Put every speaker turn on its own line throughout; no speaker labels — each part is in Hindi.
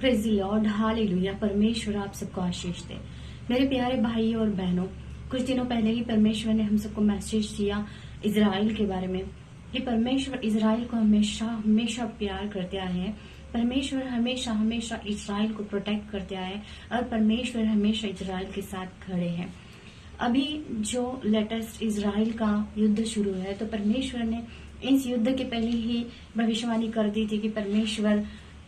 Praise the Lord, hallelujah. परमेश्वर आप सबको आशीष दे। मेरे प्यारे भाई और बहनों, कुछ दिनों पहले ही परमेश्वर ने हम सबको मैसेज दिया इज़राइल के बारे में कि परमेश्वर इज़राइल को हमेशा हमेशा प्यार करते आए हैं। परमेश्वर हमेशा हमेशा इज़राइल को प्रोटेक्ट करते आए हैं और परमेश्वर हमेशा इज़राइल के साथ खड़े हैं। अभी जो लेटेस्ट इज़राइल का युद्ध शुरू है, तो परमेश्वर ने इस युद्ध के पहले ही भविष्यवाणी कर दी थी कि परमेश्वर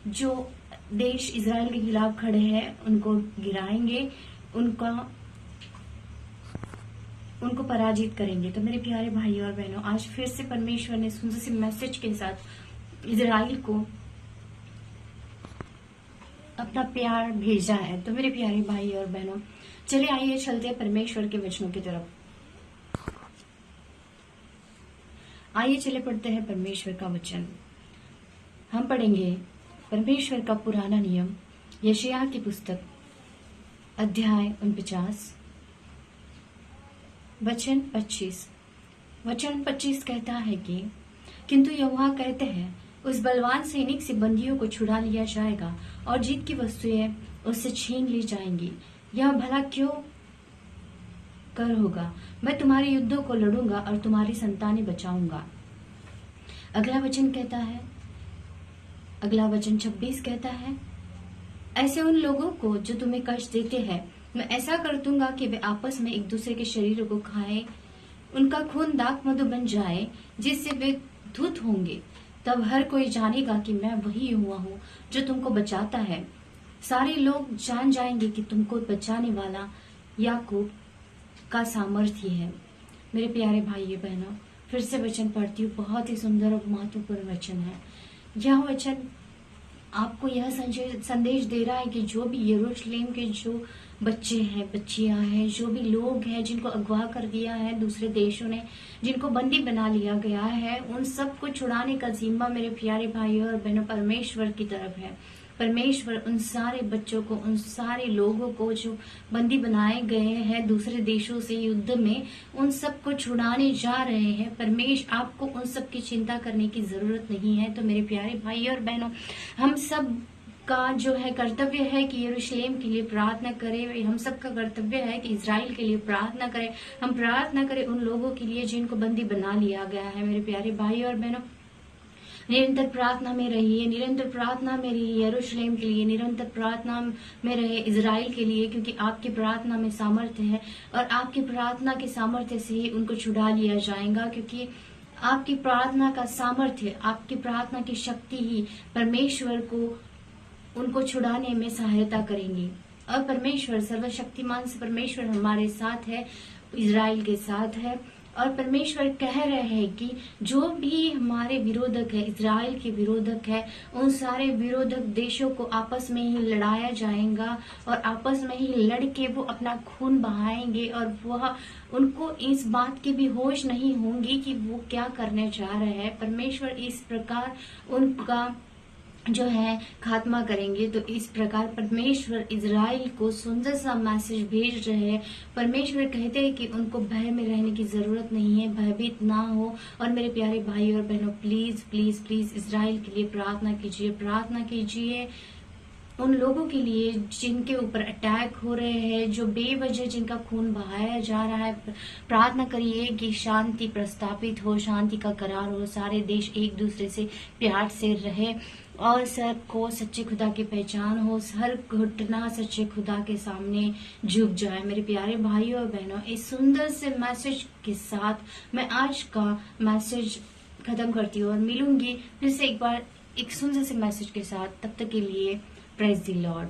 जो देश इज़राइल के खिलाफ खड़े हैं उनको गिराएंगे, उनको पराजित करेंगे। तो मेरे प्यारे भाई और बहनों, आज फिर से परमेश्वर ने सुंदर से मैसेज के साथ इज़राइल को अपना प्यार भेजा है। तो मेरे प्यारे भाई और बहनों, चलिए आइए चलते हैं परमेश्वर के वचनों की तरफ। आइए चले पढ़ते हैं परमेश्वर का वचन। हम पढ़ेंगे परमेश्वर का पुराना नियम, यशायाह की पुस्तक, अध्याय 49, वचन 25। वचन 25 कहता है कि किंतु यहोवा कहते हैं, उस बलवान सैनिक से बंदियों को छुड़ा लिया जाएगा और जीत की वस्तुएं उससे छीन ली जाएंगी। यह भला क्यों कर होगा? मैं तुम्हारे युद्धों को लड़ूंगा और तुम्हारी संतानें बचाऊंगा। अगला वचन कहता है, अगला वचन 26 कहता है, ऐसे उन लोगों को जो तुम्हें कष्ट देते हैं मैं ऐसा कर दूंगा कि वे आपस में एक दूसरे के शरीरों को खाएं, उनका खून दाख मधु बन जाए जिससे वे धुत होंगे। तब हर कोई जानेगा कि मैं वही हुआ हूँ जो तुमको बचाता है। सारे लोग जान जाएंगे कि तुमको बचाने वाला याकूब का सामर्थ्य है। मेरे प्यारे भाई बहनों, फिर से वचन पढ़ती हूँ। बहुत ही सुंदर और महत्वपूर्ण वचन है। यह वचन आपको यह संदेश दे रहा है कि जो भी यरूशलेम के जो बच्चे हैं, बच्चियां हैं, जो भी लोग हैं जिनको अगवा कर दिया है दूसरे देशों ने, जिनको बंदी बना लिया गया है, उन सबको छुड़ाने का जिम्मा मेरे प्यारे भाई और बहनों परमेश्वर की तरफ है। परमेश्वर उन सारे बच्चों को, उन सारे लोगों को जो बंदी बनाए गए हैं दूसरे देशों से युद्ध में, उन सबको छुड़ाने जा रहे हैं। परमेश्वर आपको उन सब की चिंता करने की जरूरत नहीं है। तो मेरे प्यारे भाई और बहनों, हम सब का जो है कर्तव्य है कि यरूशलेम के लिए प्रार्थना करें। हम सबका कर्तव्य है कि इज़राइल के लिए प्रार्थना करें। हम प्रार्थना करें उन लोगों के लिए जिनको बंदी बना लिया गया है। मेरे प्यारे भाई और बहनों, निरंतर प्रार्थना में रहिए, निरंतर प्रार्थना में रहिए यरूशलेम के लिए, निरंतर प्रार्थना में रहे इज़राइल के लिए, क्योंकि आपकी प्रार्थना में सामर्थ्य है और आपकी प्रार्थना के सामर्थ्य से ही उनको छुड़ा लिया जाएगा। क्योंकि आपकी प्रार्थना का सामर्थ्य, आपकी प्रार्थना की शक्ति ही परमेश्वर को उनको छुड़ाने में सहायता करेंगी। और परमेश्वर सर्वशक्तिमान से परमेश्वर हमारे साथ है, इज़राइल के साथ है। और परमेश्वर कह रहे हैं कि जो भी हमारे विरोधक है, इज़राइल के विरोधक है, उन सारे विरोधक देशों को आपस में ही लड़ाया जाएगा और आपस में ही लड़के वो अपना खून बहाएंगे और वह उनको इस बात की भी होश नहीं होंगी कि वो क्या करने जा रहे हैं। परमेश्वर इस प्रकार उनका जो है खात्मा करेंगे। तो इस प्रकार परमेश्वर इज़राइल को सुंदर सा मैसेज भेज रहे हैं। परमेश्वर कहते हैं कि उनको भय में रहने की जरूरत नहीं है, भयभीत ना हो। और मेरे प्यारे भाई और बहनों, प्लीज प्लीज प्लीज इज़राइल के लिए प्रार्थना कीजिए, प्रार्थना कीजिए उन लोगों के लिए जिनके ऊपर अटैक हो रहे हैं, जो बेवजह जिनका खून बहाया जा रहा है। प्रार्थना करिए कि शांति प्रस्तापित हो, शांति का करार हो, सारे देश एक दूसरे से प्यार से रहे और सबको सच्चे खुदा की पहचान हो, हर घटना सच्चे खुदा के सामने झुक जाए। मेरे प्यारे भाई और बहनों, इस सुंदर से मैसेज के साथ मैं आज का मैसेज खत्म करती हूँ और मिलूंगी फिर से एक बार एक सुंदर से मैसेज के साथ। तब तक के लिए प्रेज़ द लॉर्ड।